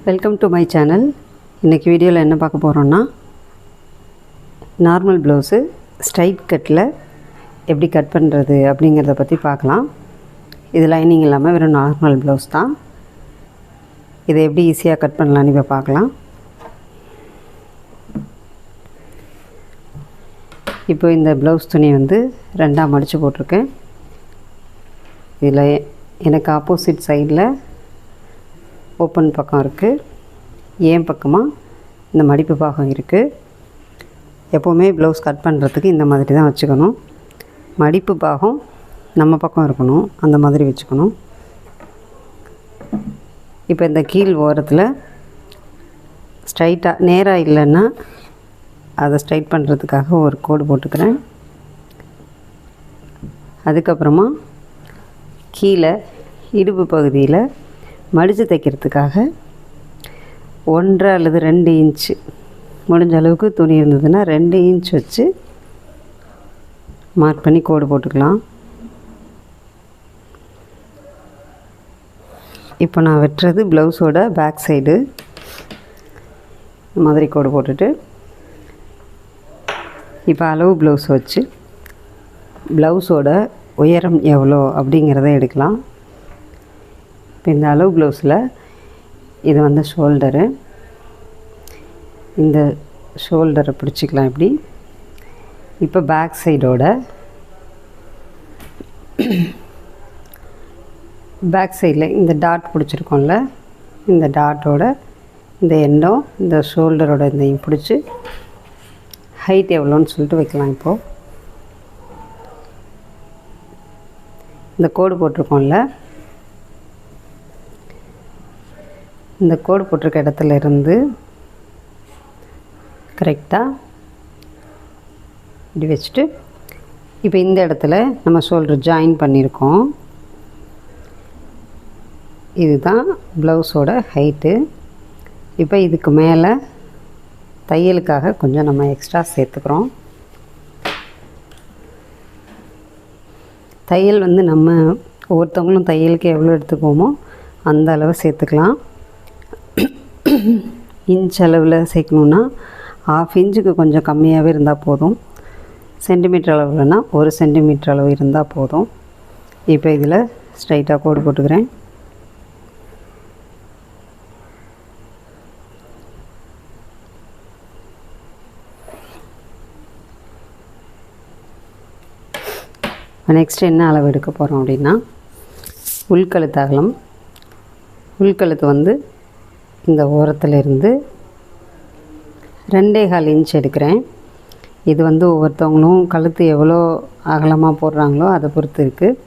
Welcome to my channel. இன்றைக்கி வீடியோவில் என்ன பார்க்க போகிறோன்னா, நார்மல் ப்ளவுஸு ஸ்ட்ரைட் கட்டில் எப்படி கட் பண்ணுறது அப்படிங்கிறத பற்றி பார்க்கலாம். இது லைனிங் இல்லாமல் வெறும் நார்மல் ப்ளவுஸ் தான். இதை எப்படி ஈஸியாக கட் பண்ணலான்னு இப்போ பார்க்கலாம். இப்போ இந்த ப்ளவுஸ் துணி வந்து ரெண்டாக மடித்து போட்டிருக்கேன். இதில் எனக்கு ஆப்போசிட் சைடில் ஓப்பன் பக்கம் இருக்குது, ஏன் பக்கமாக இந்த மடிப்பு பாகம் இருக்குது. எப்போவுமே ப்ளவுஸ் கட் பண்ணுறதுக்கு இந்த மாதிரி தான் வச்சுக்கணும். மடிப்பு பாகம் நம்ம பக்கம் இருக்கணும், அந்த மாதிரி வச்சுக்கணும். இப்போ இந்த கீழ் ஓரத்தில் ஸ்ட்ரைட்டாக நேராக இல்லைன்னா அதை ஸ்ட்ரைட் பண்ணுறதுக்காக ஒரு கோடு போட்டுக்கிறேன். அதுக்கப்புறமா கீழே இடுப்பு பகுதியில் மடித்து தைக்கிறதுக்காக 1.5 அல்லது 2 இன்ச்சு முடிஞ்ச அளவுக்கு துணி இருந்ததுன்னா 2 இன்ச் வச்சு மார்க் பண்ணி கோடு போட்டுக்கலாம். இப்போ நான் வெட்டுறது ப்ளவுஸோட பேக் சைடு. இந்த மாதிரி கோடு போட்டுட்டு இப்போ அளவு ப்ளவுஸ் வச்சு ப்ளவுஸோட உயரம் எவ்வளோ அப்படிங்கிறத எடுக்கலாம். இப்போ இந்த அளவு ப்ளவுஸில் இது வந்து ஷோல்டரு. இந்த ஷோல்டரை பிடிச்சிக்கலாம் இப்படி. இப்போ பேக் சைடோட பேக் சைடில் இந்த டாட் பிடிச்சிருக்கோம்ல, இந்த டாட்டோட இந்த எண்டம் இந்த ஷோல்டரோட இந்த பிடிச்சி ஹைட் எவ்வளோன்னு சொல்லிட்டு வைக்கலாம். இப்போது இந்த கோடு போட்டிருக்கோம்ல, இந்த கோடு போட்டிருக்க இடத்துல இருந்து கரெக்டாக இப்படி வச்சுட்டு இப்போ இந்த இடத்துல நம்ம ஷோல்டர் ஜாயின் பண்ணியிருக்கோம். இதுதான் ப்ளவுஸோட ஹைட்டு. இப்போ இதுக்கு மேலே தையலுக்காக கொஞ்சம் நம்ம எக்ஸ்ட்ரா சேர்த்துக்கிறோம். தையல் வந்து நம்ம ஒவ்வொருத்தவங்களும் தையலுக்கு எவ்வளோ எடுத்துக்குவோமோ அந்த அளவு சேர்த்துக்கலாம். இன்ச் அளவில் சேர்க்கணுன்னா 1/2 இன்ச்சுக்கு கொஞ்சம் கம்மியாகவே இருந்தால் போதும். சென்டிமீட்டர் அளவுலனா 1 சென்டிமீட்டர் அளவு இருந்தால் போதும். இப்போ இதில் ஸ்ட்ரைட்டாக கோடு போட்டுக்கிறேன். நெக்ஸ்ட் என்ன அளவு எடுக்க போகிறோம் அப்படின்னா, உள்கழுத்து அகலம். உள்கழுத்து வந்து இந்த ஓரத்துலேருந்து 2.25 இன்ச் எடுக்கிறேன். இது வந்து ஒவ்வொருத்தவங்களும் கழுத்து எவ்வளோ அகலமாக போடுறாங்களோ அதை பொறுத்து இருக்குது.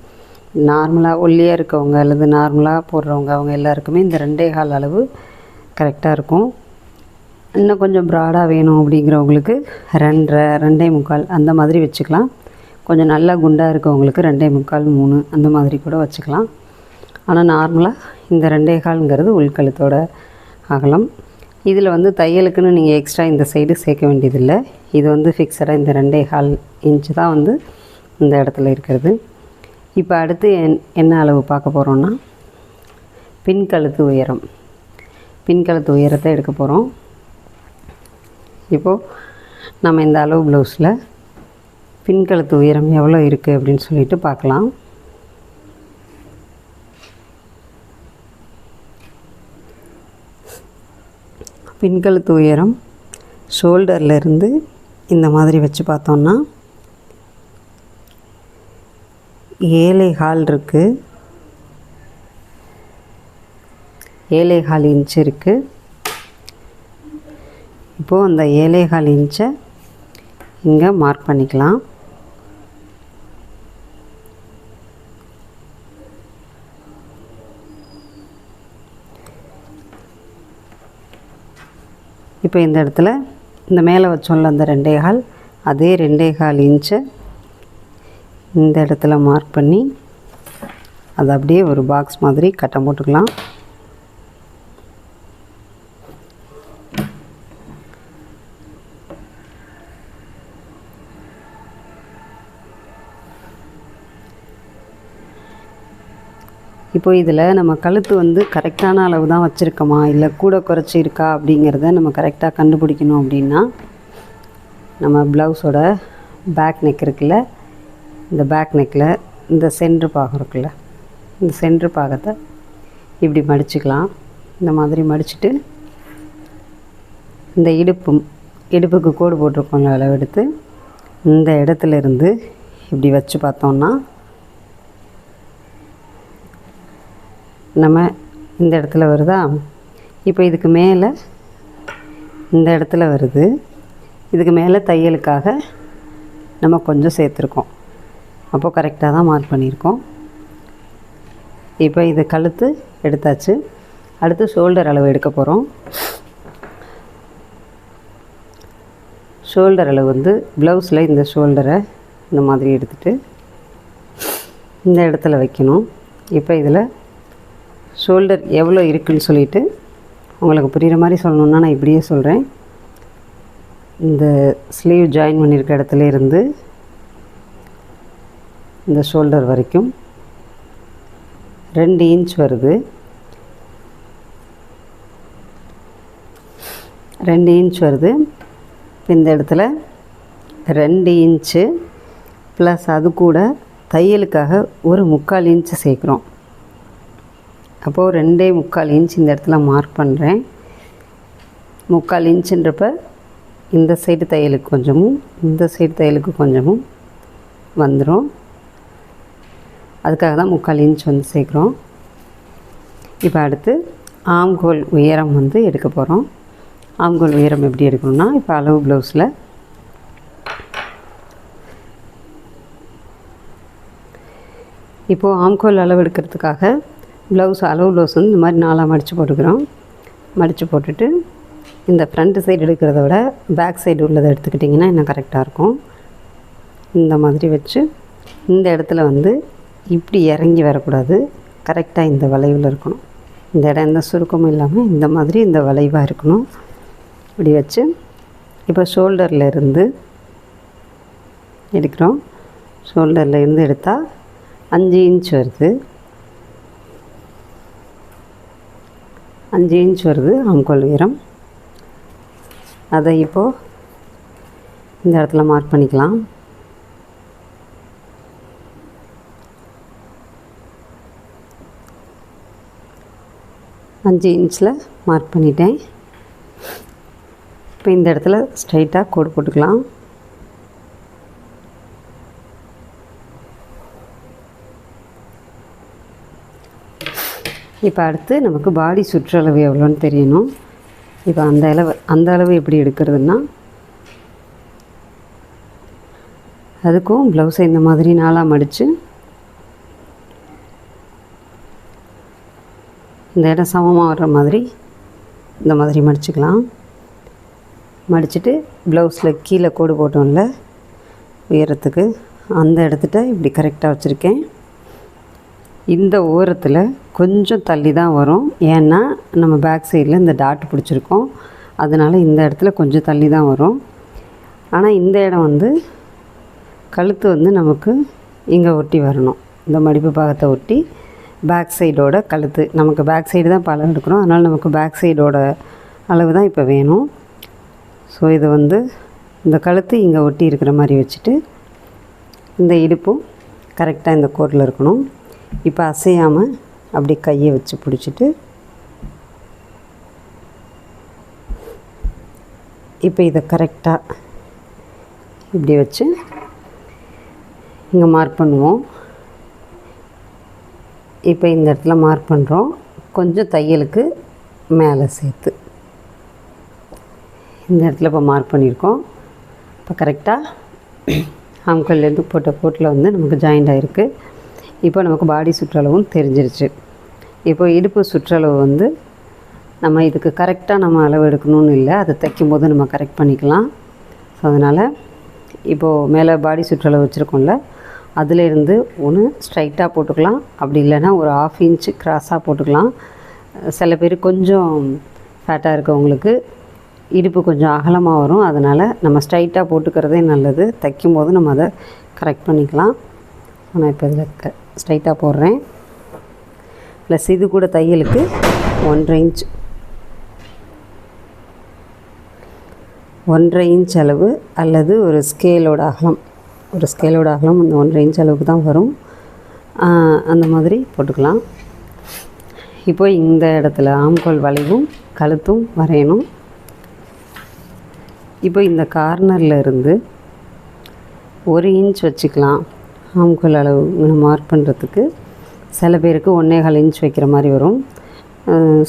நார்மலாக ஒல்லியாக இருக்கவங்க அல்லது நார்மலாக போடுறவங்க அவங்க எல்லாருக்குமே இந்த 2.25 அளவு கரெக்டாக இருக்கும். இன்னும் கொஞ்சம் ப்ராடாக வேணும் அப்படிங்கிறவங்களுக்கு 2.5 2.25 அந்த மாதிரி வச்சுக்கலாம். கொஞ்சம் நல்லா குண்டாக இருக்கவங்களுக்கு 2.25 3 அந்த மாதிரி கூட வச்சுக்கலாம். ஆனால் நார்மலாக இந்த 2.25ங்கிறது உள்கழுத்தோட அகலம். இதில் வந்து தையலுக்குன்னு நீங்கள் எக்ஸ்ட்ரா இந்த சைடு சேர்க்க வேண்டியதில்லை. இது வந்து ஃபிக்ஸடாக இந்த 2.25 இன்ச்சு தான் வந்து இந்த இடத்துல இருக்கிறது. இப்போ அடுத்து என்ன அளவு பார்க்க போகிறோன்னா, பின்கழுத்து உயரம். பின்கழுத்து உயரத்தை எடுக்க போகிறோம். இப்போது நம்ம இந்த அளவு ப்ளவுஸில் பின்கழுத்து உயரம் எவ்வளோ இருக்குது அப்படின்னு சொல்லிட்டு பார்க்கலாம். பின்கழுத்து உயரம் ஷோல்டர்லேருந்து இந்த மாதிரி வச்சு பார்த்தோன்னா 7.25 இருக்குது. 7.25 இன்ச் இருக்குது. இப்போது அந்த 7.25 இன்ச்சை இங்கே மார்க் பண்ணிக்கலாம். இப்போ இந்த இடத்துல இந்த மேலே வச்சோம்ல அந்த 2.25 அதே 2.25 இன்ச்சை இந்த இடத்துல மார்க் பண்ணி அதை அப்படியே ஒரு பாக்ஸ் மாதிரி கட்டம் போட்டுக்கலாம். இப்போ இதில் நம்ம கழுத்து வந்து கரெக்டான அளவு தான் வச்சுருக்கோமா இல்லை கூட குறைச்சி இருக்கா அப்படிங்கிறத நம்ம கரெக்டாக கண்டுபிடிக்கணும் அப்படின்னா நம்ம ப்ளவுஸோட பேக் நெக் இருக்குல்ல, இந்த பேக் நெக்கில் இந்த சென்ட்ரு பாகம் இருக்குல்ல, இந்த சென்ட்ரு பாகத்தை இப்படி மடிச்சுக்கலாம். இந்த மாதிரி மடிச்சுட்டு இந்த இடுப்புக்கு கோடு போட்டிருக்கோம்ல அளவு எடுத்து இந்த இடத்துல இருந்து இப்படி வச்சு பார்த்தோம்னா நம்ம இந்த இடத்துல வருதா. இப்போ இதுக்கு மேலே இந்த இடத்துல வருது. இதுக்கு மேலே தையலுக்காக நம்ம கொஞ்சம் சேர்த்துருக்கோம். அப்போது கரெக்டாக தான் மார்க் பண்ணியிருக்கோம். இப்போ இது கழுத்து எடுத்தாச்சு. அடுத்து ஷோல்டர் அளவு எடுக்க போகிறோம். ஷோல்டர் அளவு வந்து ப்ளவுஸில் இந்த ஷோல்டரை இந்த மாதிரி எடுத்துகிட்டு இந்த இடத்துல வைக்கணும். இப்போ இதில் ஷோல்டர் எவ்வளோ இருக்குதுன்னு சொல்லிவிட்டு உங்களுக்கு புரிகிற மாதிரி சொல்லணுன்னா நான் இப்படியே சொல்கிறேன். இந்த ஸ்லீவ் ஜாயின் பண்ணியிருக்க இடத்துல இருந்து இந்த ஷோல்டர் வரைக்கும் 2 இன்ச் வருது. 2 இன்ச் வருது. இந்த இடத்துல 2 இன்ச்சு ப்ளஸ் அது கூட தையலுக்காக ஒரு 3/4 இன்ச்சு சேர்க்குறோம். அப்போது 2.25 இன்ச் இந்த இடத்துல மார்க் பண்ணுறேன். 3/4 இன்ச்சுன்றப்ப இந்த சைடு தையலுக்கு கொஞ்சமும் இந்த சைடு தையலுக்கு கொஞ்சமும் வந்துடும். அதுக்காக தான் 3/4 இன்ச் வந்து சேர்க்குறோம். இப்போ அடுத்து ஆம்கோல் உயரம் வந்து எடுக்க போகிறோம். ஆம்கோல் உயரம் எப்படி எடுக்கணும்னா இப்போ அளவு ப்ளவுஸில் இப்போது ஆம்கோல் அளவு எடுக்கிறதுக்காக அளவு ப்ளவுஸ் வந்து இந்த மாதிரி 4ஆக மடித்து போட்டுக்கிறோம். மடித்து போட்டுட்டு இந்த ஃப்ரண்ட்டு சைடு எடுக்கிறத விட பேக் சைடு உள்ளதை எடுத்துக்கிட்டிங்கன்னா இன்னும் கரெக்டாக இருக்கும். இந்த மாதிரி வச்சு இந்த இடத்துல வந்து இப்படி இறங்கி வரக்கூடாது, கரெக்டாக இந்த வளைவில் இருக்கணும். இந்த இடம் எந்த சுருக்கமும் இல்லாமல் இந்த மாதிரி இந்த வளைவாக இருக்கணும். இப்படி வச்சு இப்போ ஷோல்டரில் இருந்து எடுக்கிறோம். ஷோல்டரில் இருந்து எடுத்தால் 5 இன்ச் வருது. 5 இன்ச் வருது ஆம்கோல் உயரம். அதை இப்போது இந்த இடத்துல மார்க் பண்ணிக்கலாம். அஞ்சு இன்ச்சில் மார்க் பண்ணிட்டேன். இப்போ இந்த இடத்துல ஸ்ட்ரைட்டாக கோடு போட்டுக்கலாம். இப்போ அடுத்து நமக்கு பாடி சுற்றளவு எவ்வளோன்னு தெரியணும். இப்போ அந்த அளவு எப்படி எடுக்கிறதுனா அதுக்கும் ப்ளவுஸை இந்த மாதிரி 4ஆக மடித்து இந்த இடம் சமமாக வர்ற மாதிரி இந்த மாதிரி மடிச்சுக்கலாம். மடிச்சுட்டு ப்ளவுஸில் கீழே கோடு போட்டோம்ல உயரத்துக்கு அந்த இடத்துட்ட இப்படி கரெக்டாக வச்சுருக்கேன். இந்த ஓரத்தில் கொஞ்சம் தள்ளி தான் வரும், ஏன்னா நம்ம பேக் சைடில் இந்த டாட் பிடிச்சிருக்கோம், அதனால் இந்த இடத்துல கொஞ்சம் தள்ளி தான் வரும். ஆனால் இந்த இடம் வந்து கழுத்து வந்து நமக்கு இங்கே ஒட்டி வரணும். இந்த மடிப்பு பாகத்தை ஒட்டி பேக் சைடோட கழுத்து, நமக்கு பேக் சைடு தான் அளவு எடுக்கிறோம், அதனால் நமக்கு பேக் சைடோட அளவு தான் இப்போ வேணும். ஸோ இது வந்து இந்த கழுத்து இங்கே ஒட்டி இருக்கிற மாதிரி வச்சுட்டு இந்த இடுப்பும் கரெக்டாக இந்த கோட்டில் இருக்கணும். இப்போ அசையாமல் அப்படி கையை வச்சு பிடிச்சிட்டு இப்போ இதை கரெக்டாக இப்படி வச்சு இங்கே மார்க் பண்ணுவோம். இப்போ இந்த இடத்துல மார்க் பண்ணுறோம், கொஞ்சம் தையலுக்கு மேலே சேர்த்து இந்த இடத்துல இப்போ மார்க் பண்ணியிருக்கோம். இப்போ கரெக்டாக ஆம்கல்லேருந்து போட்ட கோட்டில் வந்து நமக்கு ஜாயிண்ட் ஆகிருக்கு. இப்போ நமக்கு பாடி சுற்றளவும் தெரிஞ்சிருச்சு. இப்போ இடுப்பு சுற்றளவு வந்து நம்ம இதுக்கு கரெக்டாக நம்ம அளவு எடுக்கணும்னு இல்லை, அதை தைக்கும்போது நம்ம கரெக்ட் பண்ணிக்கலாம். ஸோ அதனால் இப்போது மேலே பாடி சுற்றளவு வச்சுருக்கோம்ல, அதிலேருந்து ஒன்று ஸ்ட்ரைட்டாக போட்டுக்கலாம், அப்படி இல்லைன்னா ஒரு 1/2 இன்ச்சு கிராஸாக போட்டுக்கலாம். சில பேர் கொஞ்சம் ஃபேட்டாக இருக்கவங்களுக்கு இடுப்பு கொஞ்சம் அகலமாக வரும், அதனால் நம்ம ஸ்ட்ரைட்டாக போட்டுக்கிறதே நல்லது. தைக்கும்போது நம்ம அதை கரெக்ட் பண்ணிக்கலாம். நான் இப்போ இதில் ஸ்ட்ரைட்டாக போடுறேன். ப்ளஸ் இது கூட தையலுக்கு 1.5 இன்ச் 1.5 இன்ச் அளவு அல்லது ஒரு ஸ்கேலோட அகலம் இந்த 1.5 இன்ச் அளவுக்கு தான் வரும். அந்த மாதிரி போட்டுக்கலாம். இப்போ இந்த இடத்துல ஆம்கோல் வளைவும் கழுத்தும் வரையணும். இப்போ இந்த கார்னரில் இருந்து 1 இன்ச் வச்சுக்கலாம். ஆம்கோல் அளவு மார்க் பண்ணுறதுக்கு சில பேருக்கு 1.25 இன்ச் வைக்கிற மாதிரி வரும்,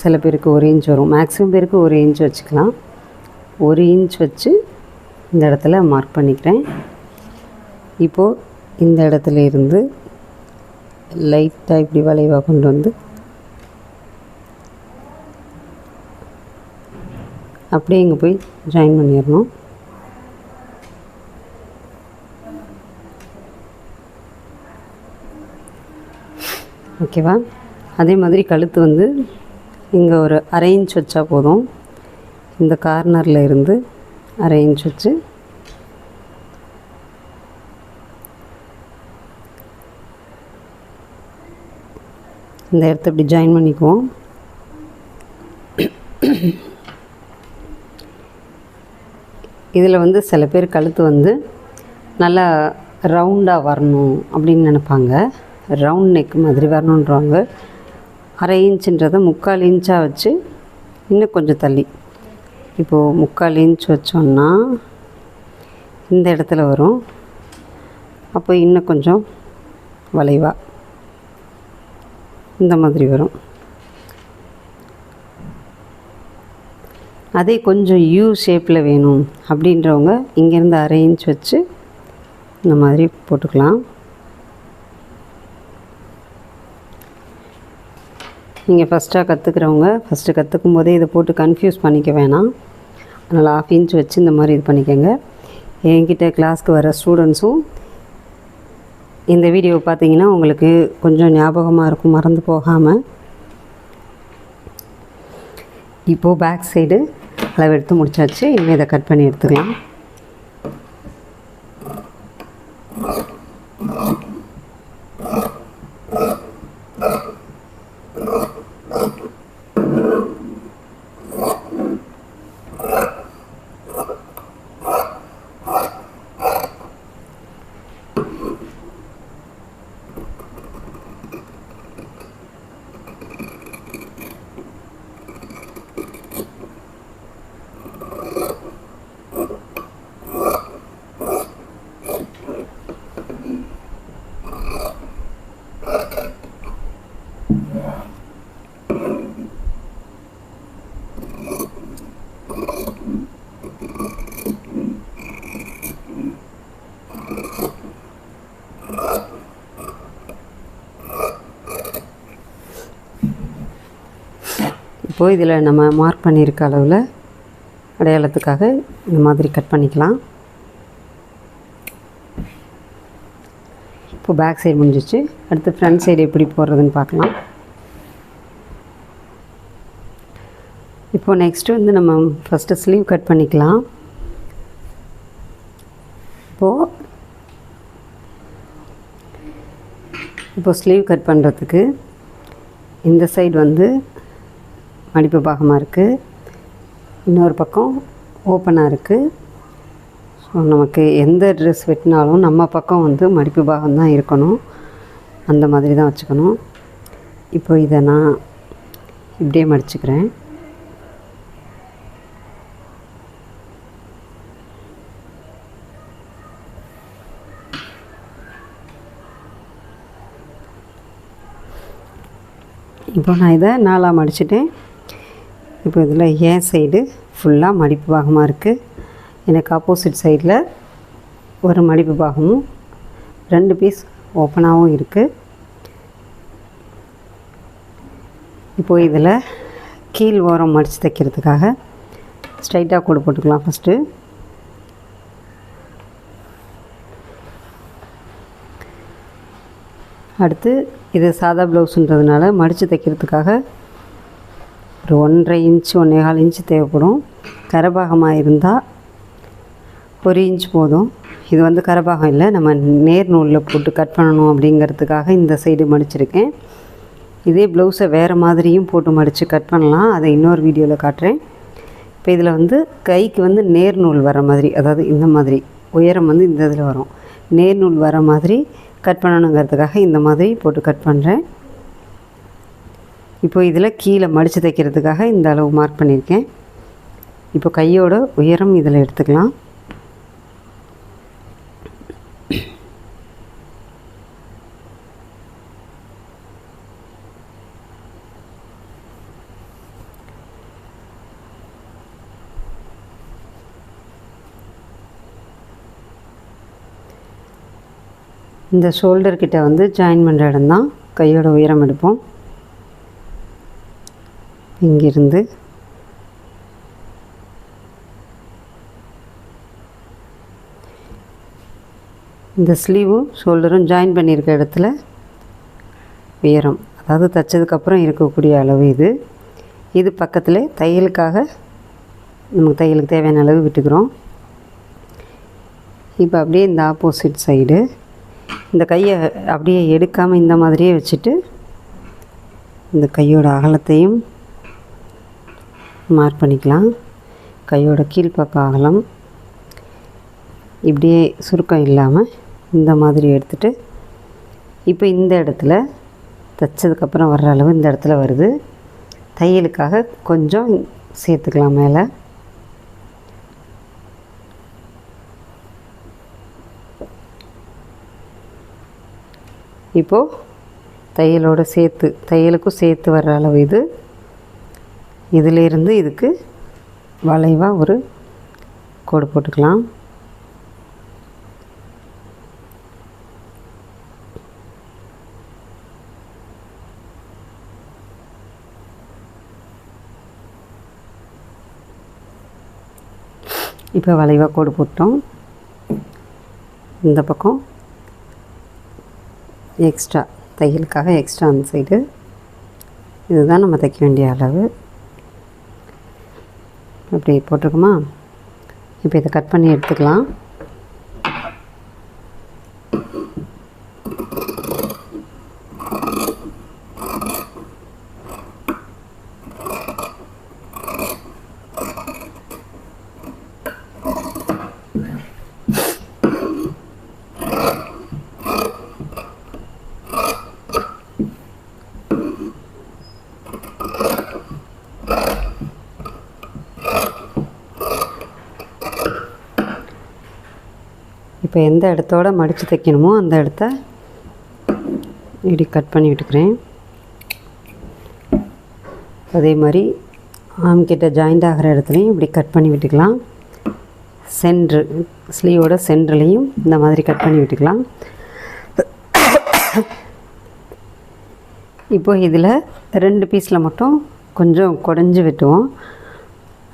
சில பேருக்கு 1 இன்ச் வரும். மேக்ஸிமம் பேருக்கு 1 இன்ச் வச்சுக்கலாம். 1 இன்ச் வச்சு இந்த இடத்துல மார்க் பண்ணிக்கிறேன். இப்போது இந்த இடத்துல இருந்து லைட்டாக இப்படி வளைவாக கொண்டு வந்து அப்படியே இங்கே போய் ஜாயின் பண்ணிடணும். ஓகேவா? அதே மாதிரி கழுத்து வந்து இங்கே ஒரு 1/2 இன்ச் வச்சா போதும். இந்த கார்னரில் இருந்து 1/2 இன்ச் வச்சு இந்த இடத்த இப்படி ஜாயின் பண்ணிக்குவோம். இதில் வந்து சில பேர் கழுத்து வந்து நல்லா ரவுண்டாக வரணும் அப்படின்னு நினைப்பாங்க. ரவுண்ட் நெக் மாதிரி வரணுன்றவாங்க. 1/2 இன்ச்சுன்றதை 3/4 இன்ச்சாக வச்சு இன்னும் கொஞ்சம் தள்ளி, இப்போது 3/4 இன்ச் வச்சோன்னா இந்த இடத்துல வரும். அப்போ இன்னும் கொஞ்சம் வளைவாக இந்த மாதிரி வரும். அதே கொஞ்சம் யூ ஷேப்பில் வேணும் அப்படின்றவங்க இங்கேருந்து 1/2 இன்ச் வச்சு இந்த மாதிரி போட்டுக்கலாம். நீங்கள் ஃபஸ்ட்டாக கற்றுக்கிறவங்க ஃபஸ்ட்டு கற்றுக்கும் போதே இதை போட்டு கன்ஃபியூஸ் பண்ணிக்க வேணாம். அதனால் 1/2 இன்ச் வச்சு இந்த மாதிரி இது பண்ணிக்கோங்க. என்கிட்ட கிளாஸ்க்கு வர ஸ்டூடெண்ட்ஸும் இந்த வீடியோவை பார்த்தீங்கன்னா உங்களுக்கு கொஞ்சம் ஞாபகமாக இருக்கும், மறந்து போகாமல். இப்போது பேக் சைடு அளவு எடுத்து முடிச்சாச்சு. இனிமேல் இதை கட் பண்ணி எடுத்துக்கலாம். இப்போது இதில் நம்ம மார்க் பண்ணியிருக்க அளவில் அடையாளத்துக்காக இந்த மாதிரி கட் பண்ணிக்கலாம். இப்போ பேக் சைடு முடிஞ்சிச்சு. அடுத்து ஃப்ரண்ட் சைடு எப்படி போடுறதுன்னு பார்க்கலாம். இப்போது நெக்ஸ்ட்டு வந்து நம்ம ஃபஸ்ட்டு ஸ்லீவ் கட் பண்ணிக்கலாம். இப்போ ஸ்லீவ் கட் பண்ணுறதுக்கு இந்த சைடு வந்து மடிப்பு பாகமாக இருக்குது, இன்னொரு பக்கம் ஓப்பனாக இருக்குது. ஸோ நமக்கு எந்த ட்ரெஸ் வெட்டினாலும் நம்ம பக்கம் வந்து மடிப்பு பாகம் தான் இருக்கணும், அந்த மாதிரி தான் வச்சுக்கணும். இப்போ இதை நான் இப்படியே மடிச்சுக்கிறேன். இப்போ நான் இதை 4ஆக மடிச்சிட்டேன். இப்போ இதில் என் சைடு ஃபுல்லாக மடிப்பு பாகமாக இருக்குது. எனக்கு ஆப்போசிட் சைடில் ஒரு மடிப்பு பாகமும் 2 பீஸ் ஓப்பனாகவும் இருக்குது. இப்போது இதில் கீழ் ஓரம் மடித்து தைக்கிறதுக்காக ஸ்ட்ரைட்டாக கோடு போட்டுக்கலாம். ஃபஸ்ட்டு அடுத்து இது சாதா ப்ளவுஸுன்றதுனால மடித்து தைக்கிறதுக்காக ஒரு 1.5 இன்ச் 1.25 இன்ச்சு தேவைப்படும். கரபாகமாக இருந்தால் 1 இன்ச் போதும். இது வந்து கரபாகம் இல்லை, நம்ம நேர் நூலில் போட்டு கட் பண்ணணும் அப்படிங்கிறதுக்காக இந்த சைடு மடிச்சிருக்கேன். இதே ப்ளவுஸை வேறு மாதிரியும் போட்டு மடித்து கட் பண்ணலாம், அதை இன்னொரு வீடியோவில் காட்டுறேன். இப்போ இதில் வந்து கைக்கு வந்து நேர் நூல் வர மாதிரி, அதாவது இந்த மாதிரி உயரம் வந்து இந்த இதில் வரும், நேர் நூல் வர மாதிரி கட் பண்ணணுங்கிறதுக்காக இந்த மாதிரி போட்டு கட் பண்ணுறேன். இப்போ இதில் கீழே மடித்து தைக்கிறதுக்காக இந்த அளவு மார்க் பண்ணியிருக்கேன். இப்போ கையோட உயரம் இதில் எடுத்துக்கலாம். இந்த ஷோல்டர் கிட்ட வந்து ஜாயின் பண்ணுற இடம் தான் கையோட உயரம் எடுப்போம். இங்கிருந்து இந்த ஸ்லீவும் ஷோல்டரும் ஜாயின் பண்ணியிருக்க இடத்துல உயரம், அதாவது தைச்சதுக்கப்புறம் இருக்கக்கூடிய அளவு இது. இது பக்கத்தில் தையலுக்காக நமக்கு தையலுக்கு தேவையான அளவு விட்டுக்கிறோம். இப்போ அப்படியே இந்த ஆப்போசிட் சைடு இந்த கையை அப்படியே எடுக்காமல் இந்த மாதிரியே வச்சுட்டு இந்த கையோட அகலத்தையும் மார்க் பண்ணிக்கலாம். கையோட கீழ்ப்பக்க அகலம் இப்படியே சுருக்கம் இல்லாமல் இந்த மாதிரி எடுத்துகிட்டு இப்போ இந்த இடத்துல தைச்சதுக்கப்புறம் வர்ற அளவு இந்த இடத்துல வருது. தையலுக்காக கொஞ்சம் சேர்த்துக்கலாம் மேலே. இப்போது தையலோடு சேர்த்து தையலுக்கும் சேர்த்து வர்ற அளவு இது. இதிலிருந்து இதுக்கு வளைவாக ஒரு கோடு போட்டுக்கலாம். இப்போ வளைவாக கோடு போட்டோம். இந்த பக்கம் எக்ஸ்ட்ரா தையலுக்காக எக்ஸ்ட்ரா அந்த சைடு இதுதான் நம்ம தைக்க வேண்டிய அளவு. அப்படி போட்டிருக்குமா? இப்போ இதை கட் பண்ணி எடுத்துக்கலாம். இப்போ எந்த இடத்தோட மடித்து தைக்கணுமோ அந்த இடத்த இப்படி கட் பண்ணி விட்டுக்கிறேன். அதே மாதிரி ஆம்கிட்ட ஜாயிண்ட் ஆகிற இடத்துலையும் இப்படி கட் பண்ணி விட்டுக்கலாம். சென்ட்ரு ஸ்லீவோட சென்ட்ரலையும் இந்த மாதிரி கட் பண்ணி விட்டுக்கலாம். இப்போ இதில் 2 பீஸில் மட்டும் கொஞ்சம் குடஞ்சி வெட்டுவோம்.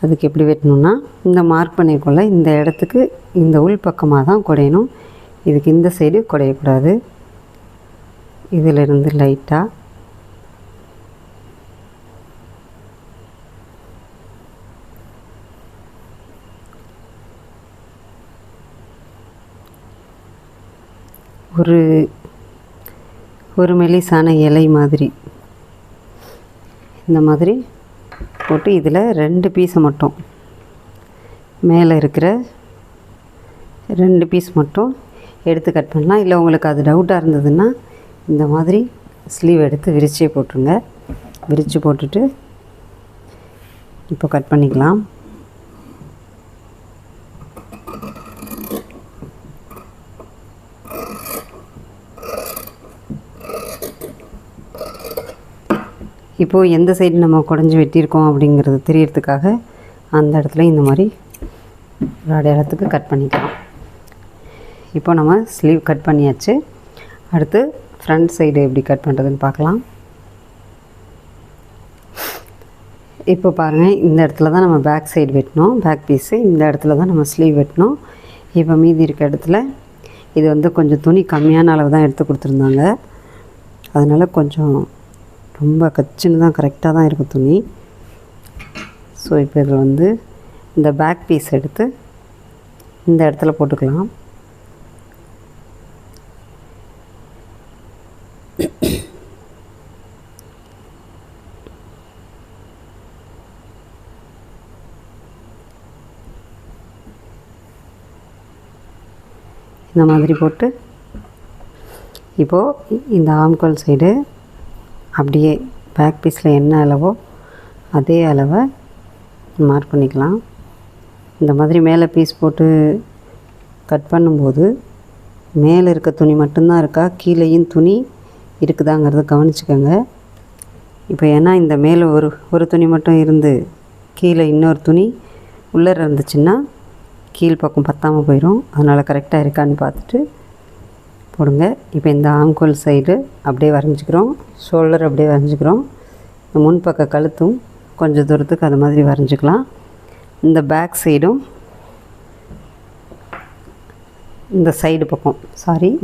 அதுக்கு எப்படி வெட்டணுன்னா, இந்த மார்க் பண்ணியிருக்கோம்ல இந்த இடத்துக்கு இந்த உள் பக்கமாக தான் குடையணும். இதுக்கு இந்த சைடு குடையக்கூடாது. இதிலிருந்து லைட்டாக ஒரு மெலிசான இலை மாதிரி இந்த மாதிரி போட்டு இதில் 2 பீஸை மட்டும் மேலே இருக்கிற 2 பீஸ் மட்டும் எடுத்து கட் பண்ணலாம். இல்லை உங்களுக்கு அது டவுட்டாக இருந்ததுன்னா இந்த மாதிரி ஸ்லீவ் எடுத்து விரிச்சே போட்டுருங்க. விரித்து போட்டுட்டு இப்போ கட் பண்ணிக்கலாம். இப்போது எந்த சைடு நம்ம குடஞ்சி வெட்டியிருக்கோம் அப்படிங்கிறது தெரியறதுக்காக அந்த இடத்துல இந்த மாதிரி ஒரு அடையாளத்துக்கு கட் பண்ணிக்கலாம். இப்போ நம்ம ஸ்லீவ் கட் பண்ணியாச்சு. அடுத்து ஃப்ரண்ட் சைடு எப்படி கட் பண்ணுறதுன்னு பார்க்கலாம். இப்போ பாருங்கள், இந்த இடத்துல தான் நம்ம பேக் சைடு வெட்டினோம், பேக் பீஸு. இந்த இடத்துல தான் நம்ம ஸ்லீவ் வெட்டினோம். இப்போ மீதி இருக்க இடத்துல இது வந்து கொஞ்சம் துணி கம்மியான அளவு தான் எடுத்து கொடுத்துருந்தாங்க. அதனால் கொஞ்சம் ரொம்ப கச்சின்னு தான் கரெக்டாக தான் இருக்கும் துணி. ஸோ இப்போ இதில் வந்து இந்த பேக் பீஸ் எடுத்து இந்த இடத்துல போட்டுக்கலாம். இந்த மாதிரி போட்டு இப்போது இந்த ஆம்கோல் சைடு அப்படியே பேக் பீஸில் என்ன அளவோ அதே அளவை மார்க் பண்ணிக்கலாம். இந்த மாதிரி மேலே பீஸ் போட்டு கட் பண்ணும்போது மேலே இருக்க துணி மட்டும்தான் இருக்கா, கீழேயும் துணி இருக்குதாங்கிறத கவனிச்சுக்கோங்க. இப்போ ஏன்னா இந்த மேலே ஒரு துணி மட்டும் இருந்து கீழே இன்னொரு துணி உள்ளே இருந்துச்சுன்னா கீழ் பக்கம் பத்தாமல் போயிடும். அதனால் கரெக்டாக இருக்கான்னு பார்த்துட்டு போடுங்க. இப்போ இந்த ஆம்கோல் சைடு அப்படியே வரைஞ்சிக்கிறோம், ஷோல்டர் அப்படியே வரைஞ்சிக்கிறோம். இந்த முன்பக்க கழுத்தும் கொஞ்சம் தூரத்துக்கு அது மாதிரி வரைஞ்சிக்கலாம். இந்த பேக் சைடும் இந்த சைடு பக்கம்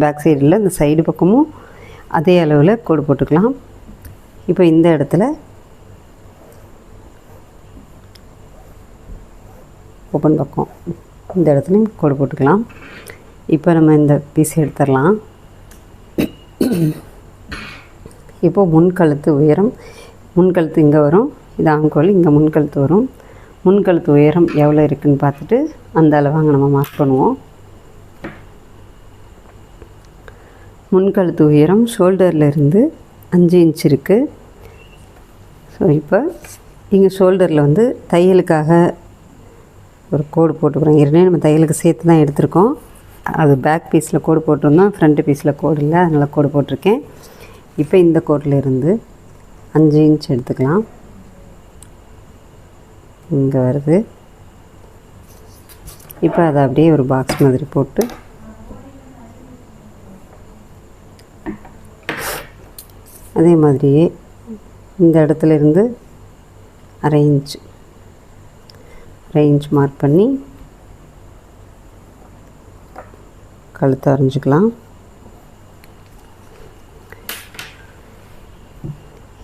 பேக் சைடு இல்லை, இந்த சைடு பக்கமும் அதே அளவில் கோடு போட்டுக்கலாம். இப்போ இந்த இடத்துல ஓப்பன் பக்கம் இந்த இடத்துலையும் கோடு போட்டுக்கலாம். இப்போ நம்ம இந்த பீஸ் எடுத்துடலாம். இப்போது முன்கழுத்து உயரம், முன்கழுத்து இங்கே வரும், இது ஆம்கோல், இங்கே முன்கழுத்து வரும். முன்கழுத்து உயரம் எவ்வளோ இருக்குதுன்னு பார்த்துட்டு அந்த அளவாங்க நம்ம மார்க் பண்ணுவோம். முன்கழுத்து உயரம் ஷோல்டர்லேருந்து 5 இன்ச் இருக்குது. ஸோ இப்போ இங்கே ஷோல்டரில் வந்து தையலுக்காக ஒரு கோடு போட்டுக்கிறோம். ஏற்கனவே நம்ம தையலுக்கு சேர்த்து தான் எடுத்திருக்கோம். அது பேக் பீஸில் கோடு போட்டிருந்தோம், ஃப்ரண்ட் பீஸில் கோடு இல்லை, அதனால் கோடு போட்டிருக்கேன். இப்போ இந்த கோட்டில் இருந்து 5 இன்ச் எடுத்துக்கலாம். இங்கே வருது. இப்போ அதை அப்படியே ஒரு பாக்ஸ் மாதிரி போட்டு அதே மாதிரியே இந்த இடத்துல இருந்து அரை இன்ச் மார்க் பண்ணி கழுத்தை வரைஞ்சிக்கலாம்.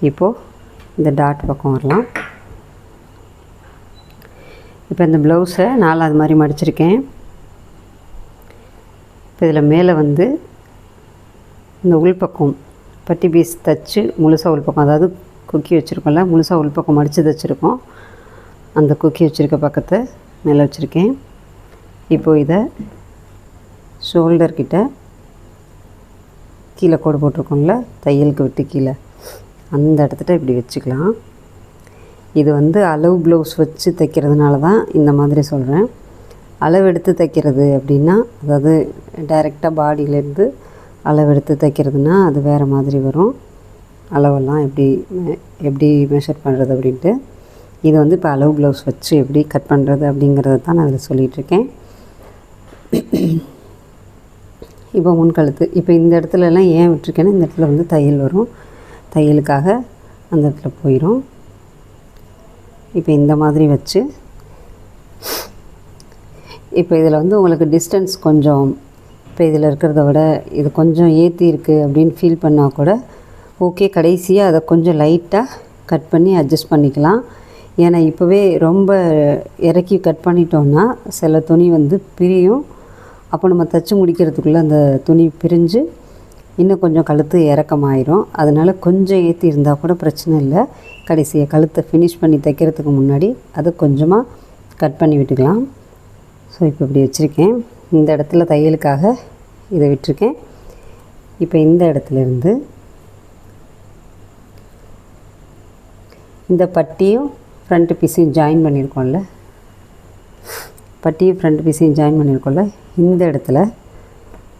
இப்போது இந்த டாட் பக்கம் வரலாம். இப்போ இந்த ப்ளவுஸை 4 மாதிரி மடிச்சிருக்கேன். இப்போ இதில் மேலே வந்து இந்த உள்பக்கம் பட்டி பீஸ் தைச்சி முழுசாக உள்பக்கம், அதாவது குக்கி வச்சுருக்கோம்ல, முழுசாக உள்பக்கம் மடித்து தைச்சிருக்கோம். அந்த குக்கி வச்சுருக்க பக்கத்தை மேலே வச்சுருக்கேன். இப்போது இதை ஷோல்டர்கிட்ட கீழே கோடு போட்டிருக்கோம்ல, தையலுக்கு விட்டு கீழே அந்த இடத்துல இப்படி வச்சுக்கலாம். இது வந்து அளவு ப்ளவுஸ் வச்சு தைக்கிறதுனால தான் இந்த மாதிரி சொல்கிறேன். அளவு எடுத்து தைக்கிறது அப்படின்னா, அதாவது டைரெக்டாக பாடியிலேருந்து அளவெடுத்து தைக்கிறதுனா அது வேறு மாதிரி வரும். அளவெல்லாம் எப்படி மெஷர் பண்ணுறது அப்படின்ட்டு. இது வந்து இப்போ அளவு ப்ளவுஸ் வச்சு எப்படி கட் பண்ணுறது அப்படிங்கிறத தான் நான் அதில் சொல்லிகிட்ருக்கேன். இப்போ முன்கழுத்து, இப்போ இந்த இடத்துலலாம் ஏன் விட்டுருக்கேன்னா, இந்த இடத்துல வந்து தையல் வரும், தையலுக்காக அந்த இடத்துல போயிடும். இப்போ இந்த மாதிரி வச்சு இப்போ இதில் வந்து உங்களுக்கு டிஸ்டன்ஸ் கொஞ்சம் இப்போ இதில் இருக்கிறத விட இது கொஞ்சம் ஏற்றி இருக்குது அப்படின்னு ஃபீல் பண்ணால் கூட ஓகே, கடைசியாக அதை கொஞ்சம் லைட்டாக கட் பண்ணி அட்ஜஸ்ட் பண்ணிக்கலாம். ஏன்னா இப்போவே ரொம்ப இறக்கி கட் பண்ணிட்டோன்னா சில துணி வந்து பிரியும். அப்போ நம்ம தைச்சி முடிக்கிறதுக்குள்ளே அந்த துணி பிரிஞ்சு இன்னும் கொஞ்சம் கழுத்து இறக்கமாயிரும். அதனால் கொஞ்சம் ஏற்றி இருந்தால் கூட பிரச்சனை இல்லை. கடைசியாக கழுத்தை ஃபினிஷ் பண்ணி தைக்கிறதுக்கு முன்னாடி அதை கொஞ்சமாக கட் பண்ணி விட்டுக்கலாம். ஸோ இப்போ இப்படி வச்சுருக்கேன். இந்த இடத்துல தையலுக்காக இதை விட்டுருக்கேன். இப்போ இந்த இடத்துலேருந்து இந்த பட்டியும் ஃப்ரண்ட் பீஸையும் ஜாயின் பண்ணியிருக்கோம்ல, பட்டியும் ஃப்ரண்ட் பீஸையும் ஜாயின் பண்ணியிருக்கோம்ல, இந்த இடத்துல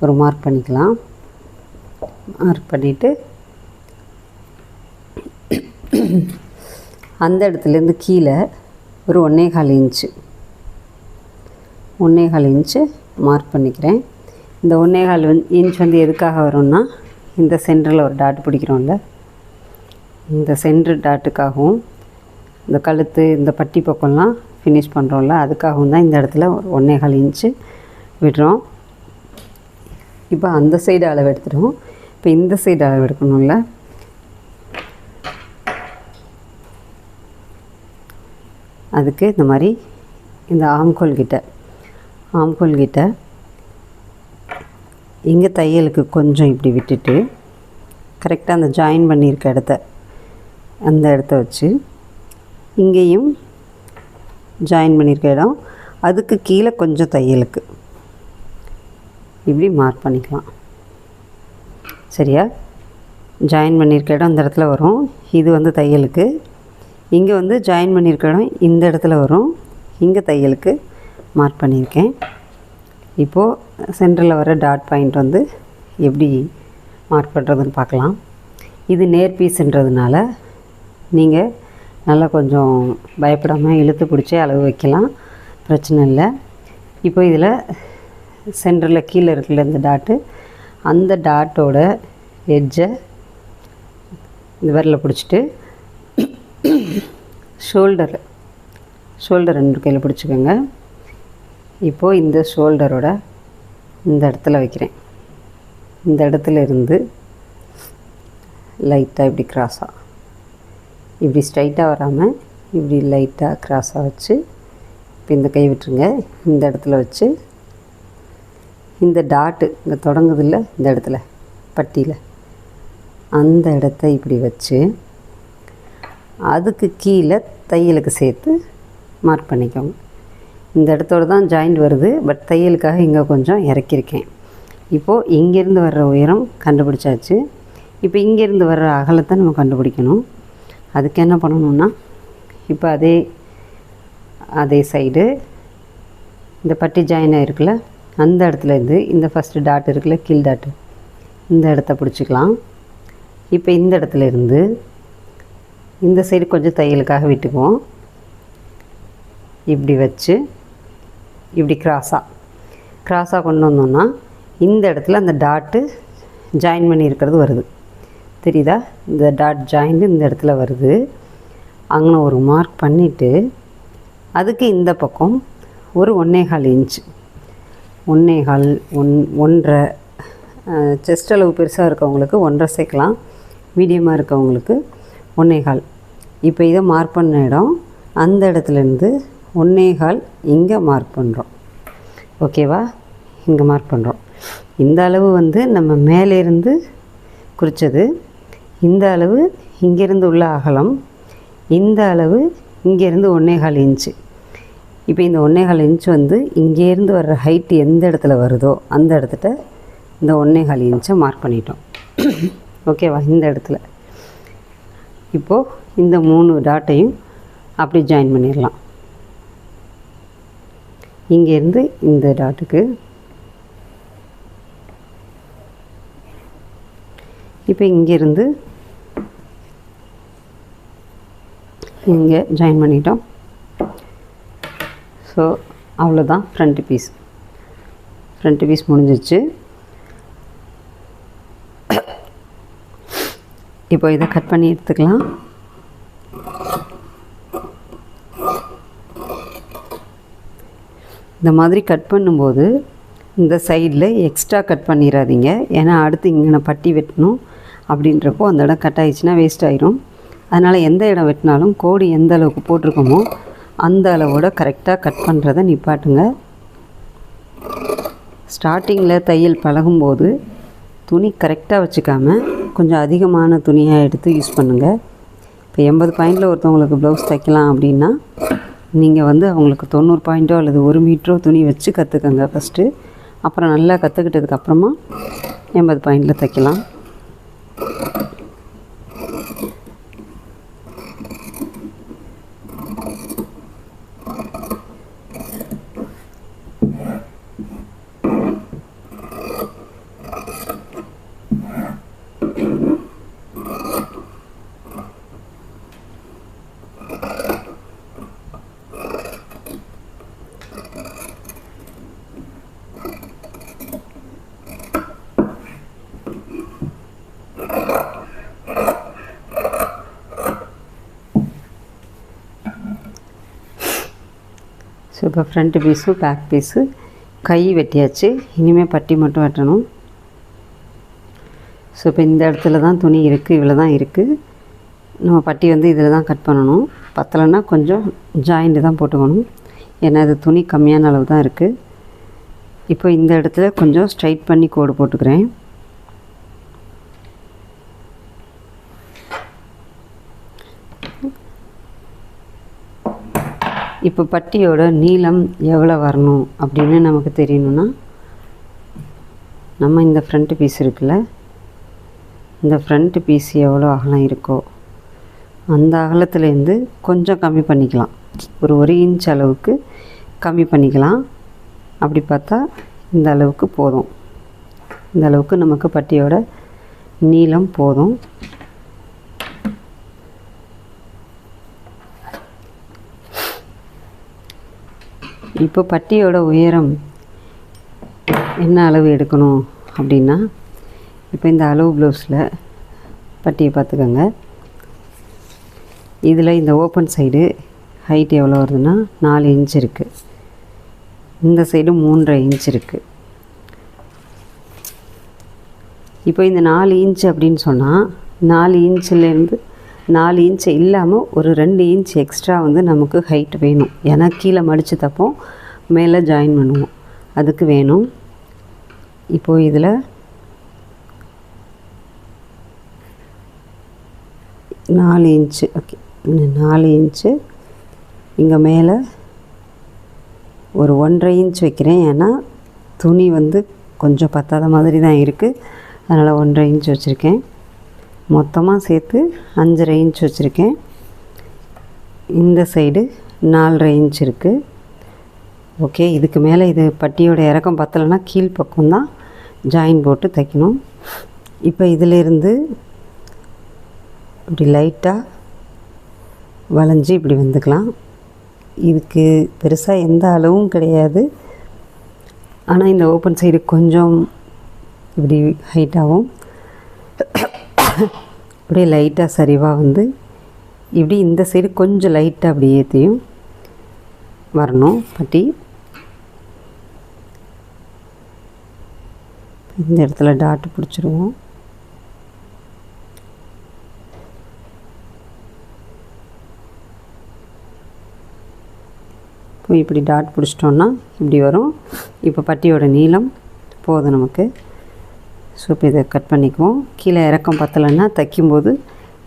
ஒரு மார்க் பண்ணிக்கலாம். மார்க் பண்ணிவிட்டு அந்த இடத்துலேருந்து கீழே ஒரு 1.25 இன்ச்சு மார்க் பண்ணிக்கிறேன். இந்த 1.25 இன்ச் வந்து எதுக்காக வரும்னா, இந்த சென்டரில் ஒரு டாட் பிடிக்கிறோம்ல, இந்த சென்டர் டாட்டுக்காகவும் இந்த கழுத்து இந்த பட்டி பக்கம்லாம் ஃபினிஷ் பண்ணுறோம்ல, அதுக்காகவும் தான் இந்த இடத்துல ஒரு 1.25 இன்ச்சு விடுறோம். இப்போ அந்த சைடு அளவு எடுத்துடும். இப்போ இந்த சைடு அளவு எடுக்கணும்ல, அதுக்கு இந்த மாதிரி இந்த ஆம்கோல் கிட்ட இங்கே தையலுக்கு கொஞ்சம் இப்படி விட்டுட்டு கரெக்டாக அந்த ஜாயின் பண்ணியிருக்க அந்த இடத்த வச்சு இங்கேயும் ஜாயின் பண்ணியிருக்க இடம், அதுக்கு கீழே கொஞ்சம் தையலுக்கு இப்படி மார்க் பண்ணிக்கலாம். சரியா? ஜாயின் பண்ணியிருக்க இடம் இந்த இடத்துல வரும். இது வந்து தையலுக்கு. இங்கே வந்து ஜாயின் பண்ணியிருக்க இடம் இந்த இடத்துல வரும். இங்கே தையலுக்கு மார்க் பண்ணியிருக்கேன். இப்போது சென்டரில் வர டாட் பாயிண்ட் வந்து எப்படி மார்க் பண்ணுறதுன்னு பார்க்கலாம். இது நேர் பீஸுன்றதுனால நீங்கள் நல்லா கொஞ்சம் பயப்படாமல் இழுத்து பிடிச்சி அளவு வைக்கலாம், பிரச்சனை இல்லை. இப்போ இதில் சென்டரில் கீழே இருக்குல்ல இந்த டாட்டு, அந்த டாட்டோட எட்ஜை இந்த விரலில் பிடிச்சிட்டு ஷோல்டர் 2 கையில் பிடிச்சிக்கோங்க. இப்போது இந்த ஷோல்டரோட இந்த இடத்துல வைக்கிறேன். இந்த இடத்துல இருந்து லைட்டாக இப்படி க்ராஸாக, இப்படி ஸ்ட்ரைட்டாக வராமல் இப்படி லைட்டாக க்ராஸாக வச்சு இப்போ இந்த கை விட்டுருங்க. இந்த இடத்துல வச்சு இந்த டாட்டு இங்கே தொடங்குதில்ல, இந்த இடத்துல பட்டியில் அந்த இடத்த இப்படி வச்சு அதுக்கு கீழே தையலுக்கு சேர்த்து மார்க் பண்ணிக்கோங்க. இந்த இடத்தோடு தான் ஜாயிண்ட் வருது, பட் தையலுக்காக இங்கே கொஞ்சம் இறக்கியிருக்கேன். இப்போது இங்கேருந்து வர்ற உயரம் கண்டுபிடிச்சாச்சு. இப்போ இங்கேருந்து வர்ற அகலத்தை நம்ம கண்டுபிடிக்கணும். அதுக்கு என்ன பண்ணணுன்னா, இப்போ அதே சைடு இந்த பட்டி ஜாயின் ஆகிருக்குல்ல, அந்த இடத்துலேருந்து இந்த ஃபஸ்ட்டு டாட் இருக்குல்ல, கீழ் டாட்டு, இந்த இடத்த பிடிச்சிக்கலாம். இப்போ இந்த இடத்துல இருந்து இந்த சைடு கொஞ்சம் தையலுக்காக விட்டுக்குவோம். இப்படி வச்சு இப்படி க்ராஸாக கொண்டு வந்தோம்னா இந்த இடத்துல அந்த டாட்டு ஜாயின் பண்ணி இருக்கிறது வருது. தெரியுதா? இந்த டாட் ஜாயின்ட் இந்த இடத்துல வருது. அங்கே ஒரு மார்க் பண்ணிவிட்டு அதுக்கு இந்த பக்கம் ஒரு 1.25 இன்ச்சு, 1.5 செஸ்ட் அளவு பெருசாக இருக்கவங்களுக்கு 1.5 சேர்க்கலாம், மீடியமாக இருக்கவங்களுக்கு 1.25. இப்போ இதை மார்க் பண்ண இடம் அந்த இடத்துலேருந்து 1.25 இங்கே மார்க் பண்ணுறோம். ஓகேவா? இங்கே மார்க் பண்ணுறோம். இந்த அளவு வந்து நம்ம மேலேருந்து குறித்தது. இந்த அளவு இங்கேருந்து உள்ள அகலம், இந்த அளவு இங்கேருந்து 1.25 இன்ச்சு. இப்போ இந்த 1.25 இன்ச்சு வந்து இங்கேருந்து வர்ற ஹைட்டு எந்த இடத்துல வருதோ அந்த இடத்துல இந்த 1.25 இன்ச்சை மார்க் பண்ணிட்டோம். ஓகேவா? இந்த இடத்துல இப்போது இந்த 3 டாட்டையும் அப்படி ஜாயின் பண்ணிடலாம். இங்கேருந்து இந்த டாட்டுக்கு இப்போ இங்கேருந்து இங்கே ஜாயின் பண்ணிட்டோம். ஸோ அவ்வளோதான் ஃப்ரண்ட் பீஸ் முடிஞ்சிச்சு. இப்போ இதை கட் பண்ணி எடுத்துக்கலாம். இந்த மாதிரி கட் பண்ணும்போது இந்த சைடில் எக்ஸ்ட்ரா கட் பண்ணிடாதீங்க. ஏன்னா அடுத்து இங்கே பட்டி வெட்டணும் அப்படின்றப்போ அந்த இடம் கட் ஆகிடுச்சுன்னா வேஸ்ட் ஆகிரும். அதனால் எந்த இடம் வெட்டினாலும் கோடு எந்த அளவுக்கு போட்டிருக்கோமோ அந்த அளவோட கரெக்டாக கட் பண்ணுறதை நிப்பாட்டுங்க. ஸ்டார்டிங்கில் தையல் பழகும்போது துணி கரெக்டாக வச்சுக்காமல் கொஞ்சம் அதிகமான துணியாக எடுத்து யூஸ் பண்ணுங்கள். இப்போ 80 பாயிண்டில் ஒருத்தவங்களுக்கு ப்ளவுஸ் தைக்கலாம் அப்படின்னா நீங்கள் வந்து அவங்களுக்கு 90 பாயிண்ட்டோ அல்லது 1 மீட்டரோ துணி வச்சு கற்றுக்கங்க ஃபஸ்ட்டு. அப்புறம் நல்லா கற்றுக்கிட்டதுக்கப்புறமா 80 பாயிண்டில் தைக்கலாம். ஸோ இப்போ ஃப்ரண்ட் பீஸு பேக் பீஸு கை வெட்டியாச்சு. இனிமேல் பட்டி மட்டும் வெட்டணும். ஸோ இப்போ இந்த இடத்துல தான் துணி இருக்குது, இவ்வளோ தான் இருக்குது. நம்ம பட்டி வந்து இதில் தான் கட் பண்ணணும். பத்தலைன்னா கொஞ்சம் ஜாயிண்ட்டு தான் போட்டுக்கணும். ஏன்னா இது துணி கம்மியான அளவு தான் இருக்குது. இப்போ இந்த இடத்துல கொஞ்சம் ஸ்ட்ரைட் பண்ணி கோடு போட்டுக்கிறேன். இப்போ பட்டியோட நீளம் எவ்வளோ வரணும் அப்படின்னு நமக்கு தெரியணும்னா நம்ம இந்த ஃப்ரண்ட் பீஸ் இருக்குல்ல, இந்த ஃப்ரண்ட் பீஸ் எவ்வளோ அகலம் இருக்கோ அந்த அகலத்துலேருந்து கொஞ்சம் கம்மி பண்ணிக்கலாம். ஒரு 1 இன்ச் அளவுக்கு கம்மி பண்ணிக்கலாம். அப்படி பார்த்தா இந்த அளவுக்கு போதும். இந்த அளவுக்கு நமக்கு பட்டியோட நீளம் போதும். இப்போ பட்டியோட உயரம் என்ன அளவு எடுக்கணும் அப்படின்னா, இப்போ இந்த அளவு ப்ளவுஸில் பட்டியை பார்த்துக்கோங்க. இதில் இந்த ஓப்பன் சைடு ஹைட் எவ்வளோ வருதுன்னா 4 இன்ச் இருக்குது. இந்த சைடு 3.5 இன்ச் இருக்குது. இப்போ இந்த 4 இன்ச் அப்படின்னு சொன்னால் 4 இன்ச்சிலேருந்து 4 இன்ச் இல்லாமல் ஒரு 2 இன்ச் எக்ஸ்ட்ரா வந்து நமக்கு ஹைட் வேணும். ஏன்னா கீழே மடித்து தப்போம், மேலே ஜாயின் பண்ணுவோம், அதுக்கு வேணும். இப்போது இதில் 4 இன்ச்சு, ஓகே, 4 இன்ச்சு இங்கே மேலே ஒரு 1.5 இன்ச் வைக்கிறேன். ஏன்னா துணி வந்து கொஞ்சம் பத்தாத மாதிரி தான் இருக்குது, அதனால் 1.5 இன்ச் வச்சுருக்கேன். மொத்தமாக சேர்த்து 5.5 இன்ச் வச்சுருக்கேன். இந்த சைடு 4.5 இன்ச் இருக்குது. ஓகே, இதுக்கு மேலே இது பட்டியோட இறக்கம் பத்தலைன்னா கீழ்ப்பக்கம் தான் ஜாயின் போட்டு தைக்கணும். இப்போ இதிலேருந்து இப்படி லைட்டாக வளைஞ்சி இப்படி வந்துக்கலாம். இதுக்கு பெருசாக எந்த அளவும் கிடையாது. ஆனால் இந்த ஓப்பன் சைடு கொஞ்சம் இப்படி ஹைட்டாகவும் அப்படியே லைட்டாக சரிவாக வந்து இப்படி இந்த சைடு கொஞ்சம் லைட்டாக அப்படி ஏற்றியும் வரணும் பட்டி. இந்த இடத்துல டாட்டு பிடிச்சிருவோம். இப்போ இப்படி டாட் பிடிச்சிட்டோன்னா இப்படி வரும். இப்போ பட்டியோட நீளம் போதும் நமக்கு. ஸோ இப்போ இதை கட் பண்ணிக்குவோம். கீழே இறக்கம் பத்தலைன்னா தைக்கும்போது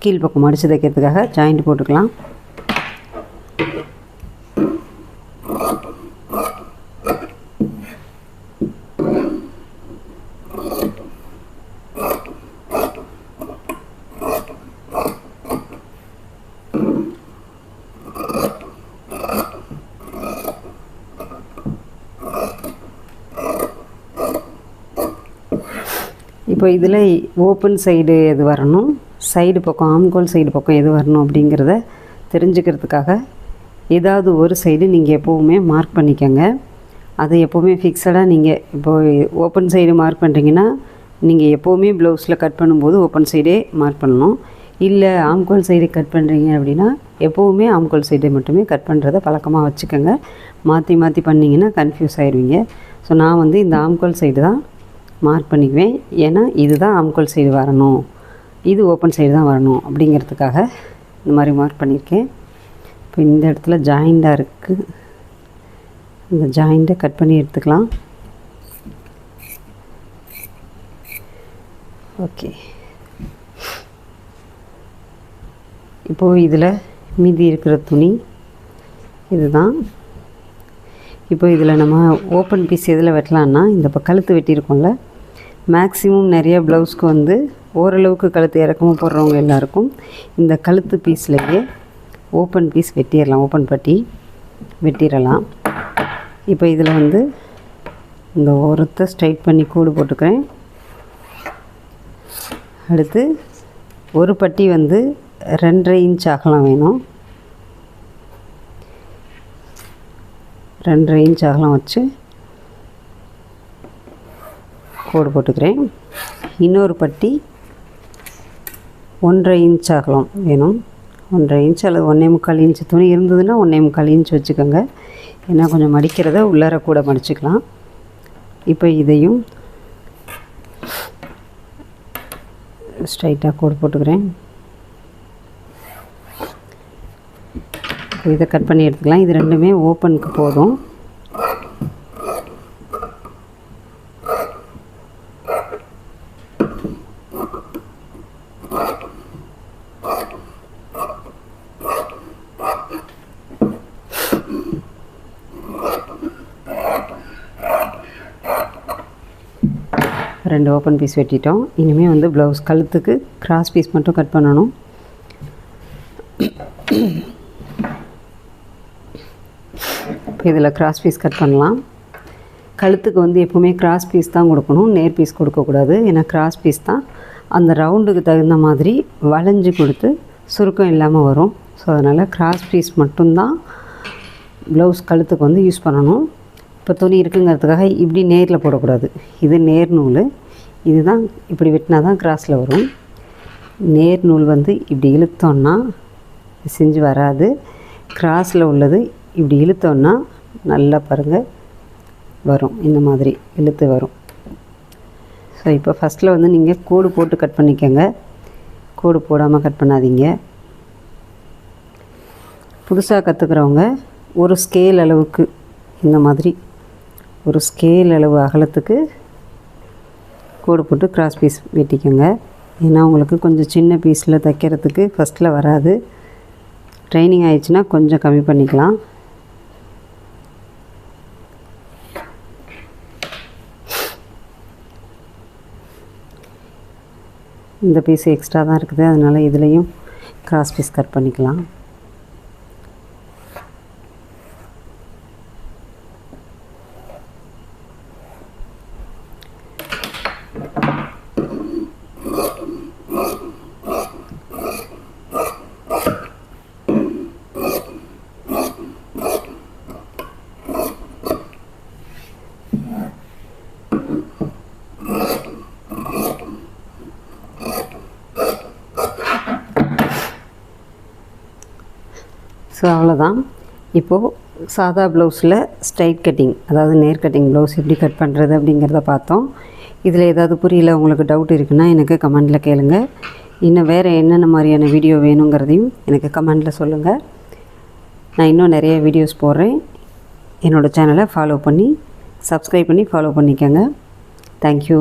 கீழ்ப்பக்கம் மடித்து தைக்கிறதுக்காக ஜாயிண்ட் போட்டுக்கலாம். இப்போ இதில் ஓப்பன் சைடு எது வரணும், சைடு பக்கம் ஆம்கோல் சைடு பக்கம் எது வரணும் அப்படிங்கிறத தெரிஞ்சுக்கிறதுக்காக ஏதாவது ஒரு சைடு நீங்கள் எப்போவுமே மார்க் பண்ணிக்கோங்க. அதை எப்போவுமே ஃபிக்ஸடாக நீங்கள் இப்போது ஓப்பன் சைடு மார்க் பண்ணுறீங்கன்னா நீங்கள் எப்போவுமே ப்ளவுஸில் கட் பண்ணும்போது ஓப்பன் சைடே மார்க் பண்ணணும். இல்லை ஆம்கோல் சைடு கட் பண்ணுறீங்க அப்படின்னா எப்போவுமே ஆம்கோல் சைடை மட்டுமே கட் பண்ணுறத பழக்கமாக வச்சுக்கோங்க. மாற்றி மாற்றி பண்ணிங்கன்னா கன்ஃபியூஸ் ஆயிடுவீங்க. ஸோ நான் வந்து இந்த ஆம்கோல் சைடு தான் மார்க் பண்ணிக்குவேன். ஏன்னா இதுதான் ஆம்கோல் சைடு வரணும், இது ஓப்பன் சைடு தான் வரணும் அப்படிங்கிறதுக்காக இந்த மாதிரி மார்க் பண்ணியிருக்கேன். இப்போ இந்த இடத்துல ஜாயிண்டாக இருக்குது, இந்த ஜாயிண்ட்டை கட் பண்ணி எடுத்துக்கலாம். ஓகே, இப்போது இதில் மீதி இருக்கிற துணி இதுதான். இப்போ இதில் நம்ம ஓப்பன் பீஸ் எதில் வெட்டலான்னா, இந்த இப்போ கழுத்து வெட்டியிருக்கோம்ல, மேக்ஸிமம் நிறைய ப்ளவுஸ்க்கு வந்து ஓரளவுக்கு கழுத்து இறக்கமாக போடுறவங்க எல்லாருக்கும் இந்த கழுத்து பீஸ்லேயே ஓப்பன் பீஸ் வெட்டிடலாம், ஓப்பன் பட்டி வெட்டிடலாம். இப்போ இதில் வந்து இந்த ஓரத்தை ஸ்ட்ரைட் பண்ணி கூடு போட்டுக்கிறேன். அடுத்து ஒரு பட்டி வந்து 2.5 இன்ச் அகலம் வேணும். 2.5 இன்ச் அகலம் வச்சு கோடு போட்டுக்கிறேன். இன்னொரு பட்டி 1.5 இன்ச் அகலம் வேணும். 1.5 இன்ச் அல்லது 1.25 இன்ச் துணி இருந்ததுன்னா 1.25 இன்ச் வச்சுக்கோங்க. ஏன்னா கொஞ்சம் மடிக்கிறத உள்ளார கூட மடிச்சுக்கலாம். இப்போ இதையும் ஸ்ட்ரைட்டாக கோடு போட்டுக்கிறேன். இதை கட் பண்ணி எடுத்துக்கலாம். இது ரெண்டுமே ஓப்பனுக்கு போதும். 2 ஓப்பன் பீஸ் வெட்டிட்டோம். இனிமேல் வந்து ப்ளவுஸ் கழுத்துக்கு கிராஸ் பீஸ் மட்டும் கட் பண்ணணும். இப்போ இதில் கிராஸ் பீஸ் கட் பண்ணலாம். கழுத்துக்கு வந்து எப்போவுமே கிராஸ் பீஸ் தான் கொடுக்கணும், நேர் பீஸ் கொடுக்கக்கூடாது. ஏன்னா கிராஸ் பீஸ் தான் அந்த ரவுண்டுக்கு தகுந்த மாதிரி வளைஞ்சு கொடுத்து சுருக்கம் இல்லாமல் வரும். ஸோ அதனால் கிராஸ் பீஸ் மட்டும்தான் ப்ளவுஸ் கழுத்துக்கு வந்து யூஸ் பண்ணணும். இப்போ துணி இருக்குங்கிறதுக்காக இப்படி நேரில் போடக்கூடாது. இது நேர் நூல், இதுதான் இப்படி வெட்டினா தான் கிராஸில் வரும். நேர் நூல் வந்து இப்படி இழுத்தோன்னா செஞ்சு வராது. கிராஸில் உள்ளது இப்படி இழுத்தோன்னா நல்லா பாருங்கள் வரும், இந்த மாதிரி இழுத்து வரும். ஸோ இப்போ ஃபஸ்ட்டில் வந்து நீங்கள் கோடு போட்டு கட் பண்ணிக்கோங்க, கோடு போடாமல் கட் பண்ணாதீங்க. புதுசாக கற்றுக்கிறவங்க ஒரு ஸ்கேல் அளவுக்கு இந்த மாதிரி ஒரு ஸ்கேல் அளவு அகலத்துக்கு கோடு போட்டு கிராஸ் பீஸ் வெட்டிக்கோங்க. ஏன்னா உங்களுக்கு கொஞ்சம் சின்ன பீஸில் தைக்கிறதுக்கு ஃபஸ்ட்டில் வராது. ட்ரைனிங் ஆயிடுச்சுன்னா கொஞ்சம் கம்மி பண்ணிக்கலாம். இந்த பீஸ் எக்ஸ்ட்ரா தான் இருக்குது, அதனால் இதுலேயும் கிராஸ் பீஸ் கட் பண்ணிக்கலாம். ஸோ அவ்வளோதான். இப்போது சாதா ப்ளவுஸில் ஸ்ட்ரைட் கட்டிங், அதாவது நேர் கட்டிங் ப்ளவுஸ் எப்படி கட் பண்ணுறது அப்படிங்கிறத பார்த்தோம். இதில் ஏதாவது புரியல, உங்களுக்கு டவுட் இருக்குன்னா எனக்கு கமெண்டில் கேளுங்க. இன்னும் வேறு என்னென்ன மாதிரியான வீடியோ வேணுங்கிறதையும் எனக்கு கமெண்டில் சொல்லுங்கள். நான் இன்னும் நிறைய வீடியோஸ் போடுறேன். என்னோடய சேனலை ஃபாலோ பண்ணி சப்ஸ்கிரைப் பண்ணி ஃபாலோ பண்ணிக்கோங்க. தேங்க்யூ.